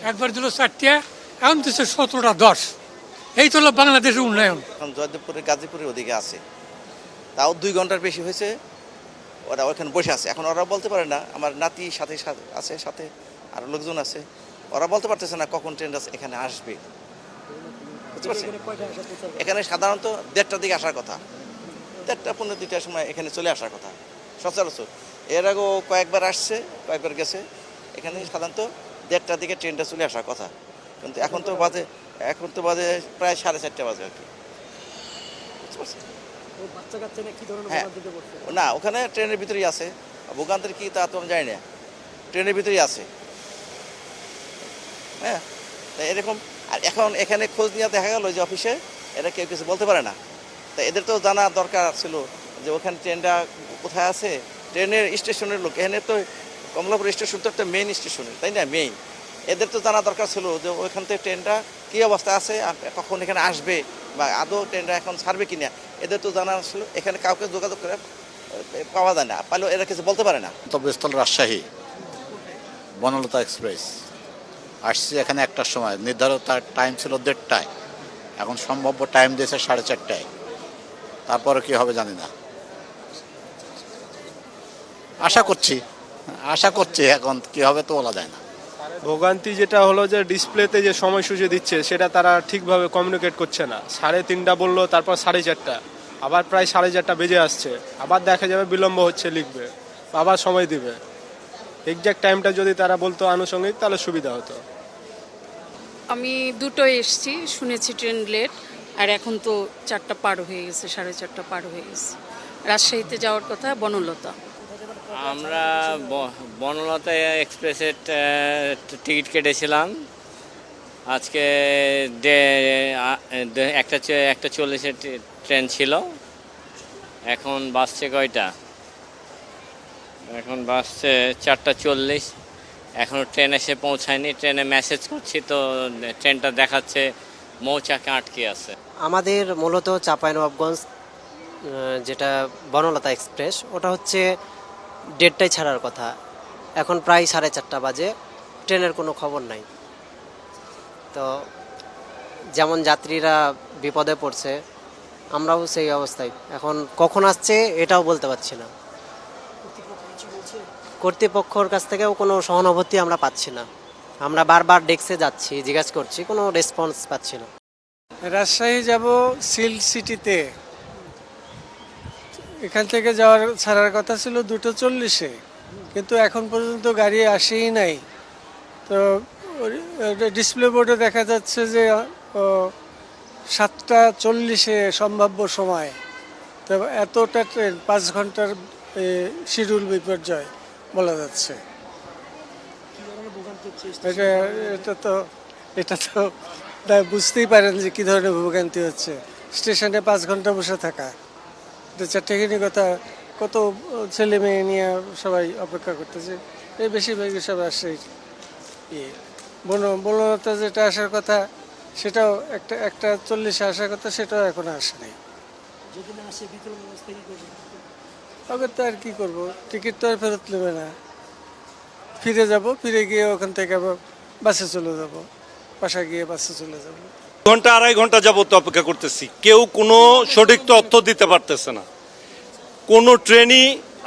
একবার দিল 4টা, এখন দিচ্ছে 17টা 10। এই তো হলো বাংলাদেশের উন্নয়ন। এখন জয়দেবপুরের গাজীপুরের ওদিকে আছে, তাও 2 ঘন্টার বেশি হয়েছে। ওরা ওখানে বসে আছে, এখন ওরা বলতে পারে না। আমার নাতি সাথে আছে, সাথে আরও লোকজন আছে, ওরা বলতে পারতেছে না কখন ট্রেন এখানে আসবে। বুঝতে পারছেন, এখানে সাধারণত 1:30টার দিকে আসার কথা, 1:30 15 2টার সময় এখানে চলে আসার কথা সচরাচর। এর আগেও কয়েকবার আসছে, কয়েকবার গেছে। এখানে সাধারণত 1:30টার দিকে ট্রেনটা চলে আসার কথা, কিন্তু এখন তো বাজে প্রায় 4:30 বাজে আর কি। বুঝতে পারছেন? হ্যাঁ, না ওখানে ট্রেনের ভিতরেই আছে, ভোগান্তির কি তা তো আমি জানি না, ট্রেনের ভিতরেই আছে। হ্যাঁ, এরকম। আর এখন এখানে খোঁজ নিয়ে দেখা গেল যে অফিসে এরা কেউ কিছু বলতে পারে না। তা এদের তো জানা দরকার ছিল যে ওখানে ট্রেনটা কোথায় আছে, ট্রেনের স্টেশনের লোক। এখানে তো কমলাপুর স্টেশন তো একটা মেইন স্টেশনের, তাই না, মেইন। এদের তো জানা দরকার ছিল যে ওইখান থেকে ট্রেনটা কী অবস্থায় আছে, কখন এখানে আসবে, বা আদৌ ট্রেনটা এখন ছাড়বে কিনা, এদের তো জানা ছিল। এখানে কাউকে যোগাযোগ করে পাওয়া যায় না, পাইলেও এরা কিছু বলতে পারে না। গন্তব্যস্থল রাজশাহী, বনলতা এক্সপ্রেস। আসছি এখানে 1টার সময়, নির্ধারিত তার টাইম ছিল 1:30টায়, এখন সম্ভাব্য টাইম দিয়েছে 4:30টায়। তারপরে কি হবে জানি না, আশা করছি এখন কি হবে তো বলা যায় না। ভোগান্তি যেটা হলো যে ডিসপ্লেতে যে সময়সূচি দিচ্ছে সেটা তারা ঠিকভাবে কমিউনিকেট করছে না। 3:30 বললো, তারপর 4:30, আবার প্রায় 4:30 বেজে আসছে, আবার দেখা যাবে বিলম্ব হচ্ছে লিখবে, আবার সময় দিবে। এক্সাক্ট টাইমটা যদি তারা বলতো আনুষঙ্গিক, তাহলে সুবিধা হতো। আমি দুটোয় এসেছি, শুনেছি ট্রেন লেট, আর এখন তো 4টা পার হয়ে গেছে, 4:30 পার হয়ে গেছে। রাজশাহীতে যাওয়ার কথা, বনলতা। আমরা বনলতা এক্সপ্রেসের টিকিট কেটেছিলাম। আজকে 1:40 ট্রেন ছিল। এখন বাসছে কয়টা? এখন বাসছে 4:40। এখনও ট্রেন এসে পৌঁছায়নি। ট্রেনে মেসেজ করছি তো ট্রেনটা দেখাচ্ছে মৌচাকে আটকে আছে। আমাদের মূলত চাঁপাইনবাবগঞ্জ যেটা বনলতা এক্সপ্রেস, ওটা হচ্ছে 1:30টায় ছাড়ার কথা। এখন প্রায় 4:30 বাজে, ট্রেনের কোনো খবর নাই। তো যেমন যাত্রীরা বিপদে পড়ছে, আমরাও সেই অবস্থায়। এখন কখন আসছে এটাও বলতে পারছি না। কর্তৃপক্ষর কাছ থেকেও কোনো সহানুভূতি আমরা পাচ্ছি না। আমরা বারবার ডেস্কে যাচ্ছি, জিজ্ঞাসা করছি, কোনো রেসপন্স পাচ্ছি না। রাজশাহী যাব সিল্ক সিটিতে, এখান থেকে ছাড়ার কথা ছিল 2:40-এ, কিন্তু এখন পর্যন্ত গাড়ি আসেই নাই। তো ডিসপ্লে বোর্ডে দেখা যাচ্ছে যে 7:40-এ সম্ভাব্য সময়। তো এতটা ট্রেন, 5 ঘন্টার শিডিউল বিপর্যয় বলা যাচ্ছে। এটা তো বুঝতেই পারেন যে কী ধরনের ভোগান্তি হচ্ছে। স্টেশনে 5 ঘন্টা বসে থাকা, এটা টেকনিকতা। কত ছেলে মেয়ে নিয়ে সবাই অপেক্ষা করতেছে। এই বেশিরভাগই সব আসে। বনলতা যেটা আসার কথা, সেটাও 1:40-এ আসার কথা, সেটাও এখনো আসে নাই। তবে তো আর কি করবো, টিকিট তো আর ফেরত নেবে না। ফিরে যাব, ফিরে গিয়ে ওখান থেকে আবার বাসে চলে যাব, বাসায় গিয়ে বাসে চলে যাব। 2-2.5 ঘন্টা যাবত অপেক্ষা করতেছি, কেউ কোনো সঠিক তথ্য দিতে পারতেছে না। কোনো ট্রেনই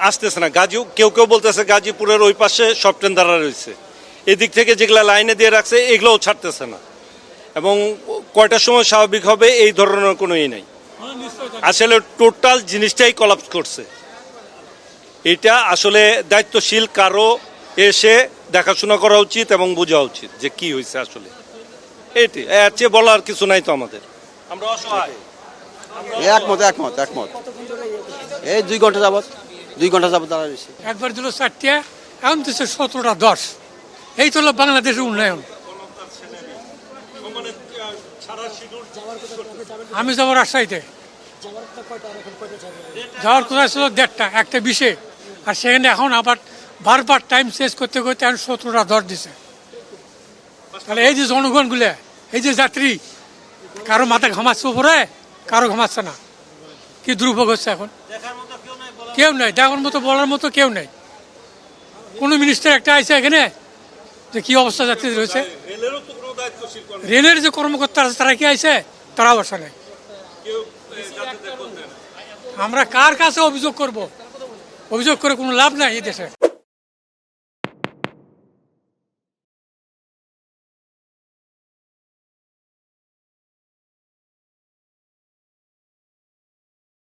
আসতেছে না। কেউ বলতেছে গাজীপুরের ওই পাশে সব ট্রেন দাঁড়া রয়েছে, এদিক থেকে যেগুলা লাইনে দিয়ে রাখছে এগুলোও ছাড়তেছে না। এবং কয়টার সময় স্বাভাবিক হবে এই ধরনের কোনো নাই। আসলে টোটাল জিনিসটাই কলাপস করছে। এটা আসলে দায়িত্বশীল কারো এসে দেখাশোনা করা উচিত এবং বোঝা উচিত যে কি হয়েছে আসলে। এটি এর চেয়ে বলার কিছু নাই তো আমাদের। আমরা অসহায়। একমত। এই 2 ঘন্টা যাবত দাঁড়া রয়েছে। একবার দিল 4টা, এখন দিচ্ছে 17টা 10। এই তো হলো বাংলাদেশের উন্নয়ন। আমি যাবো রাজশাহীতে, যাওয়ার কথা ছিল 1:30, 1:20-এ, আর সেখানে এখন আবার বারবার টাইম চেঞ্জ করতে এখন 17টা 10 দিছে। তাহলে এই যে জনগণগুলো, এই যে যাত্রী, কারো মাথা ঘামাচ্ছে উপরে, কারো ঘামাচ্ছে না। কি দুর্ভোগ হচ্ছে এখন, কেউ নাই দেখার মতো, বলার মতো কেউ নেই। কোনো মিনিস্টার একটা আছে এখানে যে কি অবস্থা যাত্রী রয়েছে? রেলেরও তো কোনো দায়িত্বশীল রেলের যে কর্মকর্তা আছে তারা কি আইছে? তারাও আসে নাই। কেউ যাতে করতে না। আমরা কার কাছে অভিযোগ করব? অভিযোগ করে কোনো লাভ নাই এই দেশে।